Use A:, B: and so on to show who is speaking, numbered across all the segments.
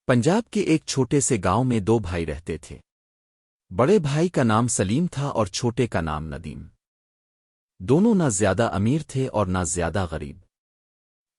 A: پنجاب کے ایک چھوٹے سے گاؤں میں دو بھائی رہتے تھے۔ بڑے بھائی کا نام سلیم تھا اور چھوٹے کا نام ندیم۔ دونوں نہ زیادہ امیر تھے اور نہ زیادہ غریب۔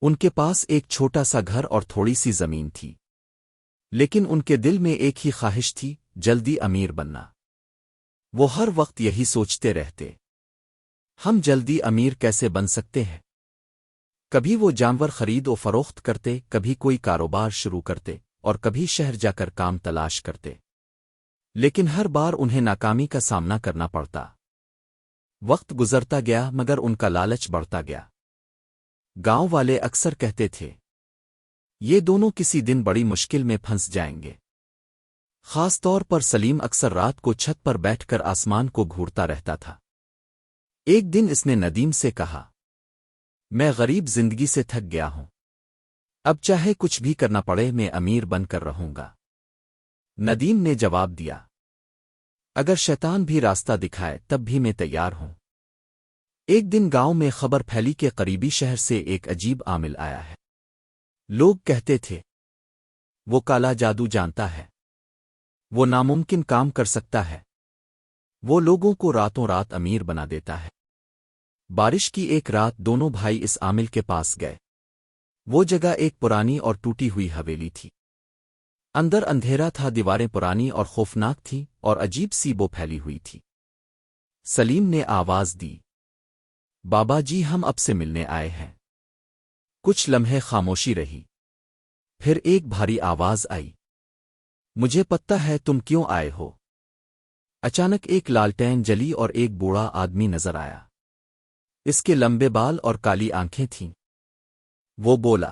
A: ان کے پاس ایک چھوٹا سا گھر اور تھوڑی سی زمین تھی، لیکن ان کے دل میں ایک ہی خواہش تھی، جلدی امیر بننا۔ وہ ہر وقت یہی سوچتے رہتے، ہم جلدی امیر کیسے بن سکتے ہیں۔ کبھی وہ جانور خرید و فروخت کرتے، کبھی کوئی کاروبار شروع کرتے اور کبھی شہر جا کر کام تلاش کرتے، لیکن ہر بار انہیں ناکامی کا سامنا کرنا پڑتا۔ وقت گزرتا گیا مگر ان کا لالچ بڑھتا گیا۔ گاؤں والے اکثر کہتے تھے، یہ دونوں کسی دن بڑی مشکل میں پھنس جائیں گے۔ خاص طور پر سلیم اکثر رات کو چھت پر بیٹھ کر آسمان کو گھورتا رہتا تھا۔ ایک دن اس نے ندیم سے کہا، میں غریب زندگی سے تھک گیا ہوں، اب چاہے کچھ بھی کرنا پڑے میں امیر بن کر رہوں گا۔ ندیم نے جواب دیا، اگر شیطان بھی راستہ دکھائے تب بھی میں تیار ہوں۔ ایک دن گاؤں میں خبر پھیلی کہ قریبی شہر سے ایک عجیب عامل آیا ہے۔ لوگ کہتے تھے، وہ کالا جادو جانتا ہے، وہ ناممکن کام کر سکتا ہے، وہ لوگوں کو راتوں رات امیر بنا دیتا ہے۔ بارش کی ایک رات دونوں بھائی اس عامل کے پاس گئے۔ وہ جگہ ایک پرانی اور ٹوٹی ہوئی حویلی تھی۔ اندر اندھیرا تھا، دیواریں پرانی اور خوفناک تھیں اور عجیب سی بو پھیلی ہوئی تھی۔ سلیم نے آواز دی، بابا جی ہم اب سے ملنے آئے ہیں۔ کچھ لمحے خاموشی رہی، پھر ایک بھاری آواز آئی، مجھے پتہ ہے تم کیوں آئے ہو۔ اچانک ایک لالٹین جلی اور ایک بوڑھا آدمی نظر آیا۔ اس کے لمبے بال اور کالی آنکھیں تھیں۔ وہ بولا،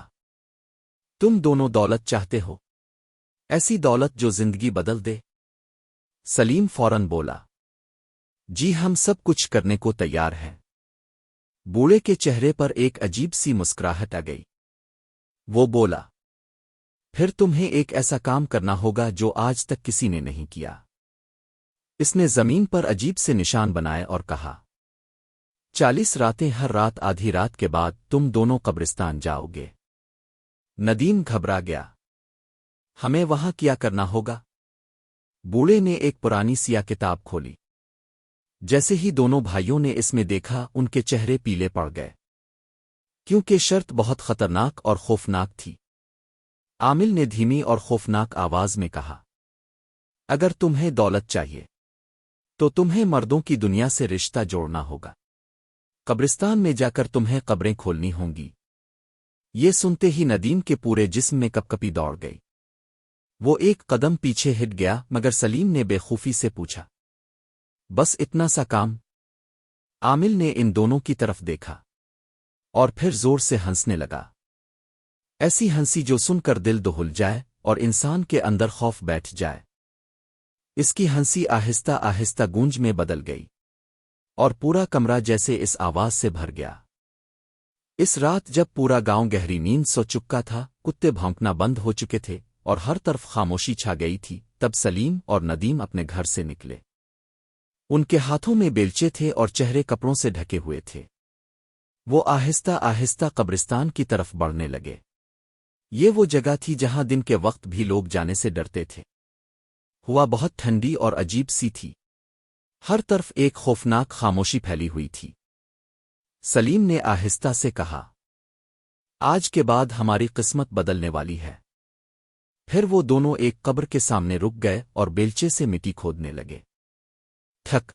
A: تم دونوں دولت چاہتے ہو، ایسی دولت جو زندگی بدل دے؟ سلیم فوراً بولا، جی ہم سب کچھ کرنے کو تیار ہیں۔ بوڑھے کے چہرے پر ایک عجیب سی مسکراہٹ آ گئی۔ وہ بولا، پھر تمہیں ایک ایسا کام کرنا ہوگا جو آج تک کسی نے نہیں کیا۔ اس نے زمین پر عجیب سے نشان بنائے اور کہا، 40 راتیں، ہر رات آدھی رات کے بعد تم دونوں قبرستان جاؤ گے۔ ندیم گھبرا گیا، ہمیں وہاں کیا کرنا ہوگا؟ بوڑھے نے ایک پرانی سیاہ کتاب کھولی۔ جیسے ہی دونوں بھائیوں نے اس میں دیکھا ان کے چہرے پیلے پڑ گئے، کیونکہ شرط بہت خطرناک اور خوفناک تھی۔ عامل نے دھیمی اور خوفناک آواز میں کہا، اگر تمہیں دولت چاہیے تو تمہیں مردوں کی دنیا سے رشتہ جوڑنا ہوگا، قبرستان میں جا کر تمہیں قبریں کھولنی ہوں گی۔ یہ سنتے ہی ندیم کے پورے جسم میں کپکپی دوڑ گئی۔ وہ ایک قدم پیچھے ہٹ گیا مگر سلیم نے بے خوفی سے پوچھا، بس اتنا سا کام؟ عامل نے ان دونوں کی طرف دیکھا اور پھر زور سے ہنسنے لگا، ایسی ہنسی جو سن کر دل دہل جائے اور انسان کے اندر خوف بیٹھ جائے۔ اس کی ہنسی آہستہ آہستہ گونج میں بدل گئی اور پورا کمرہ جیسے اس آواز سے بھر گیا۔ اس رات جب پورا گاؤں گہری نیند سو چکا تھا، کتے بھونکنا بند ہو چکے تھے اور ہر طرف خاموشی چھا گئی تھی، تب سلیم اور ندیم اپنے گھر سے نکلے۔ ان کے ہاتھوں میں بیلچے تھے اور چہرے کپڑوں سے ڈھکے ہوئے تھے۔ وہ آہستہ آہستہ قبرستان کی طرف بڑھنے لگے۔ یہ وہ جگہ تھی جہاں دن کے وقت بھی لوگ جانے سے ڈرتے تھے۔ ہوا بہت ٹھنڈی اور عجیب سی تھی، ہر طرف ایک خوفناک خاموشی پھیلی ہوئی تھی۔ سلیم نے آہستہ سے کہا، آج کے بعد ہماری قسمت بدلنے والی ہے۔ پھر وہ دونوں ایک قبر کے سامنے رک گئے اور بیلچے سے مٹی کھودنے لگے۔ ٹھک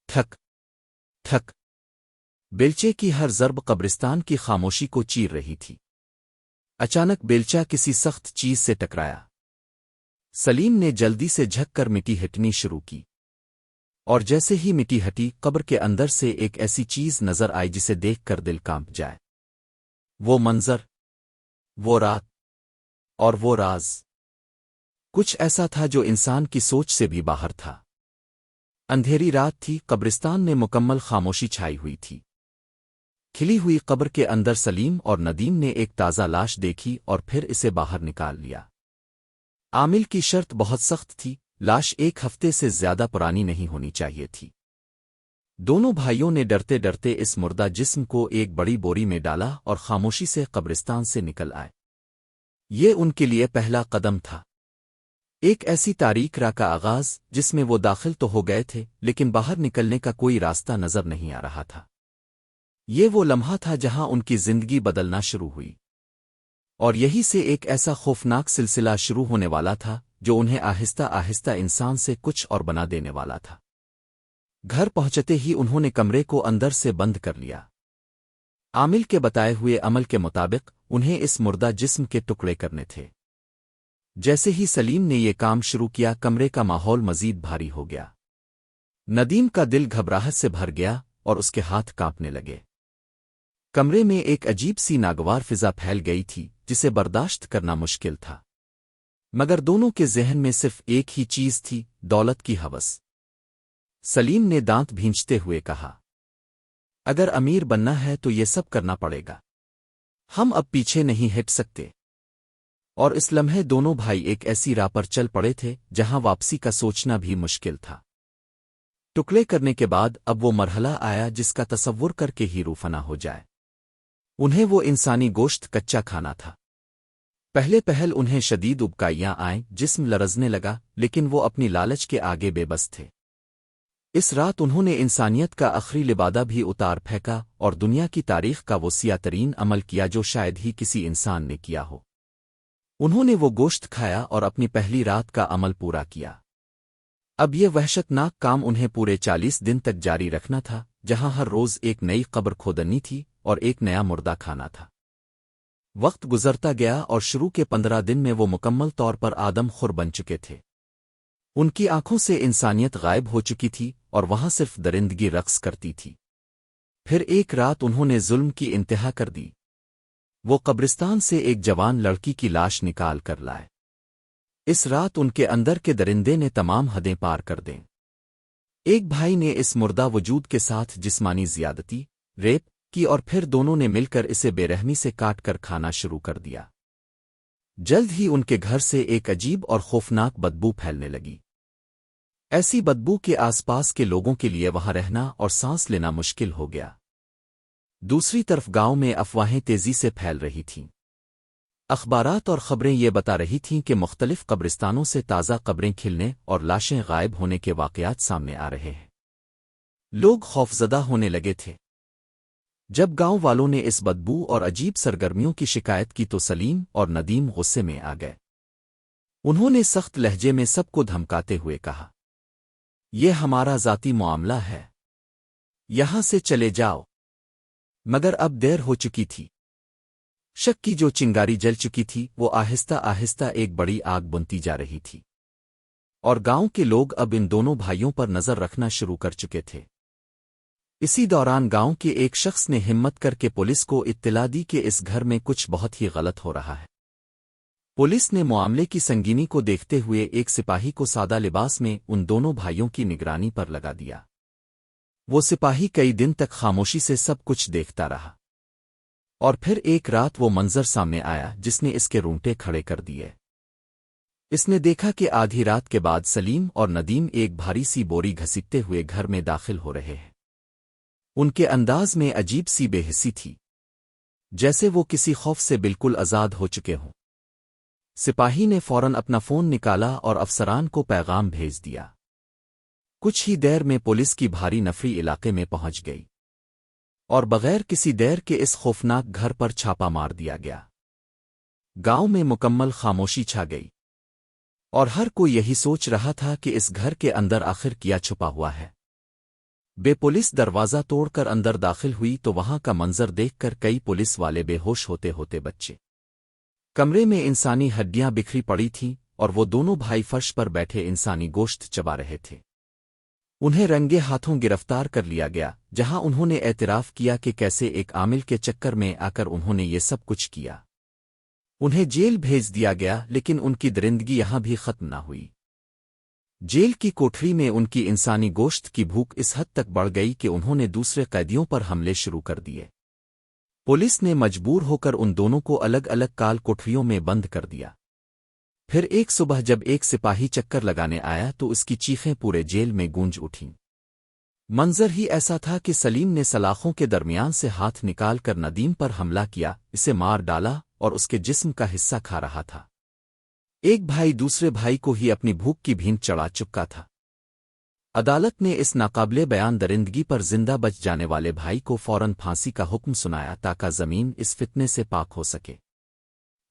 A: ٹھک ٹھک، بیلچے کی ہر ضرب قبرستان کی خاموشی کو چیر رہی تھی۔ اچانک بیلچہ کسی سخت چیز سے ٹکرایا۔ سلیم نے جلدی سے جھک کر مٹی ہٹنی شروع کی، اور جیسے ہی مٹی ہٹی قبر کے اندر سے ایک ایسی چیز نظر آئی جسے دیکھ کر دل کانپ جائے۔ وہ منظر، وہ رات اور وہ راز، کچھ ایسا تھا جو انسان کی سوچ سے بھی باہر تھا۔ اندھیری رات تھی، قبرستان میں مکمل خاموشی چھائی ہوئی تھی۔ کھلی ہوئی قبر کے اندر سلیم اور ندیم نے ایک تازہ لاش دیکھی اور پھر اسے باہر نکال لیا۔ عامل کی شرط بہت سخت تھی، لاش 1 ہفتے سے زیادہ پرانی نہیں ہونی چاہیے تھی۔ دونوں بھائیوں نے ڈرتے ڈرتے اس مردہ جسم کو ایک بڑی بوری میں ڈالا اور خاموشی سے قبرستان سے نکل آئے۔ یہ ان کے لیے پہلا قدم تھا، ایک ایسی تاریک راہ کا آغاز جس میں وہ داخل تو ہو گئے تھے لیکن باہر نکلنے کا کوئی راستہ نظر نہیں آ رہا تھا۔ یہ وہ لمحہ تھا جہاں ان کی زندگی بدلنا شروع ہوئی، اور یہی سے ایک ایسا خوفناک سلسلہ شروع ہونے والا تھا جو انہیں آہستہ آہستہ انسان سے کچھ اور بنا دینے والا تھا۔ گھر پہنچتے ہی انہوں نے کمرے کو اندر سے بند کر لیا۔ عامل کے بتائے ہوئے عمل کے مطابق انہیں اس مردہ جسم کے ٹکڑے کرنے تھے۔ جیسے ہی سلیم نے یہ کام شروع کیا، کمرے کا ماحول مزید بھاری ہو گیا۔ ندیم کا دل گھبراہٹ سے بھر گیا اور اس کے ہاتھ کانپنے لگے۔ کمرے میں ایک عجیب سی ناگوار فضا پھیل گئی تھی جسے برداشت کرنا مشکل تھا، مگر دونوں کے ذہن میں صرف ایک ہی چیز تھی، دولت کی ہوس۔ سلیم نے دانت بھینچتے ہوئے کہا، اگر امیر بننا ہے تو یہ سب کرنا پڑے گا، ہم اب پیچھے نہیں ہٹ سکتے۔ اور اس لمحے دونوں بھائی ایک ایسی راہ پر چل پڑے تھے جہاں واپسی کا سوچنا بھی مشکل تھا۔ ٹکڑے کرنے کے بعد اب وہ مرحلہ آیا جس کا تصور کر کے ہی روح فنا ہو جائے۔ انہیں وہ انسانی گوشت کچا کھانا تھا۔ پہل انہیں شدید ابکائیاں آئیں، جسم لرزنے لگا، لیکن وہ اپنی لالچ کے آگے بے بس تھے۔ اس رات انہوں نے انسانیت کا آخری لبادہ بھی اتار پھینکا اور دنیا کی تاریخ کا وہ سیاہ ترین عمل کیا جو شاید ہی کسی انسان نے کیا ہو۔ انہوں نے وہ گوشت کھایا اور اپنی پہلی رات کا عمل پورا کیا۔ اب یہ وحشتناک کام انہیں پورے 40 دن تک جاری رکھنا تھا، جہاں ہر روز ایک نئی قبر کھودنی تھی اور ایک نیا مردہ کھانا تھا۔ وقت گزرتا گیا اور شروع کے 15 دن میں وہ مکمل طور پر آدم خور بن چکے تھے۔ ان کی آنکھوں سے انسانیت غائب ہو چکی تھی اور وہاں صرف درندگی رقص کرتی تھی۔ پھر ایک رات انہوں نے ظلم کی انتہا کر دی۔ وہ قبرستان سے ایک جوان لڑکی کی لاش نکال کر لائے۔ اس رات ان کے اندر کے درندے نے تمام حدیں پار کر دیں۔ ایک بھائی نے اس مردہ وجود کے ساتھ جسمانی زیادتی، ریپ کی اور پھر دونوں نے مل کر اسے بے رحمی سے کاٹ کر کھانا شروع کر دیا۔ جلد ہی ان کے گھر سے ایک عجیب اور خوفناک بدبو پھیلنے لگی، ایسی بدبو کے آس پاس کے لوگوں کے لیے وہاں رہنا اور سانس لینا مشکل ہو گیا۔ دوسری طرف گاؤں میں افواہیں تیزی سے پھیل رہی تھیں۔ اخبارات اور خبریں یہ بتا رہی تھیں کہ مختلف قبرستانوں سے تازہ قبریں کھلنے اور لاشیں غائب ہونے کے واقعات سامنے آ رہے ہیں۔ لوگ خوفزدہ ہونے لگے تھے۔ جب گاؤں والوں نے اس بدبو اور عجیب سرگرمیوں کی شکایت کی تو سلیم اور ندیم غصے میں آ گئے۔ انہوں نے سخت لہجے میں سب کو دھمکاتے ہوئے کہا، یہ ہمارا ذاتی معاملہ ہے، یہاں سے چلے جاؤ۔ مگر اب دیر ہو چکی تھی۔ شک کی جو چنگاری جل چکی تھی وہ آہستہ آہستہ ایک بڑی آگ بنتی جا رہی تھی، اور گاؤں کے لوگ اب ان دونوں بھائیوں پر نظر رکھنا شروع کر چکے تھے۔ اسی دوران گاؤں کے ایک شخص نے ہمت کر کے پولیس کو اطلاع دی کہ اس گھر میں کچھ بہت ہی غلط ہو رہا ہے۔ پولیس نے معاملے کی سنگینی کو دیکھتے ہوئے ایک سپاہی کو سادہ لباس میں ان دونوں بھائیوں کی نگرانی پر لگا دیا۔ وہ سپاہی کئی دن تک خاموشی سے سب کچھ دیکھتا رہا، اور پھر ایک رات وہ منظر سامنے آیا جس نے اس کے رونگٹے کھڑے کر دیے۔ اس نے دیکھا کہ آدھی رات کے بعد سلیم اور ندیم ایک بھاری سی بوری گھسیٹتے ہوئے گھر میں داخل ہو رہے ہیں۔ ان کے انداز میں عجیب سی بے حسی تھی، جیسے وہ کسی خوف سے بالکل آزاد ہو چکے ہوں۔ سپاہی نے فوراً اپنا فون نکالا اور افسران کو پیغام بھیج دیا۔ کچھ ہی دیر میں پولیس کی بھاری نفری علاقے میں پہنچ گئی، اور بغیر کسی دیر کے اس خوفناک گھر پر چھاپا مار دیا گیا۔ گاؤں میں مکمل خاموشی چھا گئی، اور ہر کوئی یہی سوچ رہا تھا کہ اس گھر کے اندر آخر کیا چھپا ہوا ہے۔ بے پولیس دروازہ توڑ کر اندر داخل ہوئی تو وہاں کا منظر دیکھ کر کئی پولیس والے بے ہوش ہوتے ہوتے بچے۔ کمرے میں انسانی ہڈیاں بکھری پڑی تھیں اور وہ دونوں بھائی فرش پر بیٹھے انسانی گوشت چبا رہے تھے۔ انہیں رنگے ہاتھوں گرفتار کر لیا گیا، جہاں انہوں نے اعتراف کیا کہ کیسے ایک عامل کے چکر میں آ کر انہوں نے یہ سب کچھ کیا۔ انہیں جیل بھیج دیا گیا، لیکن ان کی درندگی یہاں بھی ختم نہ ہوئی۔ جیل کی کوٹری میں ان کی انسانی گوشت کی بھوک اس حد تک بڑھ گئی کہ انہوں نے دوسرے قیدیوں پر حملے شروع کر دیے۔ پولیس نے مجبور ہو کر ان دونوں کو الگ الگ کال کوٹریوں میں بند کر دیا۔ پھر ایک صبح جب ایک سپاہی چکر لگانے آیا تو اس کی چیخیں پورے جیل میں گونج اٹھیں۔ منظر ہی ایسا تھا کہ سلیم نے سلاخوں کے درمیان سے ہاتھ نکال کر ندیم پر حملہ کیا، اسے مار ڈالا اور اس کے جسم کا حصہ کھا رہا تھا۔ ایک بھائی دوسرے بھائی کو ہی اپنی بھوک کی بھینٹ چڑھا چکا تھا۔ عدالت نے اس ناقابل بیان درندگی پر زندہ بچ جانے والے بھائی کو فوراً پھانسی کا حکم سنایا تاکہ زمین اس فتنے سے پاک ہو سکے۔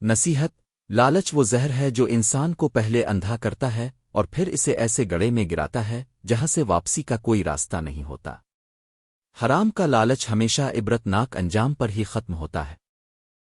A: نصیحت: لالچ وہ زہر ہے جو انسان کو پہلے اندھا کرتا ہے اور پھر اسے ایسے گڑھے میں گراتا ہے جہاں سے واپسی کا کوئی راستہ نہیں ہوتا۔ حرام کا لالچ ہمیشہ عبرت ناک انجام پر ہی ختم ہوتا ہے۔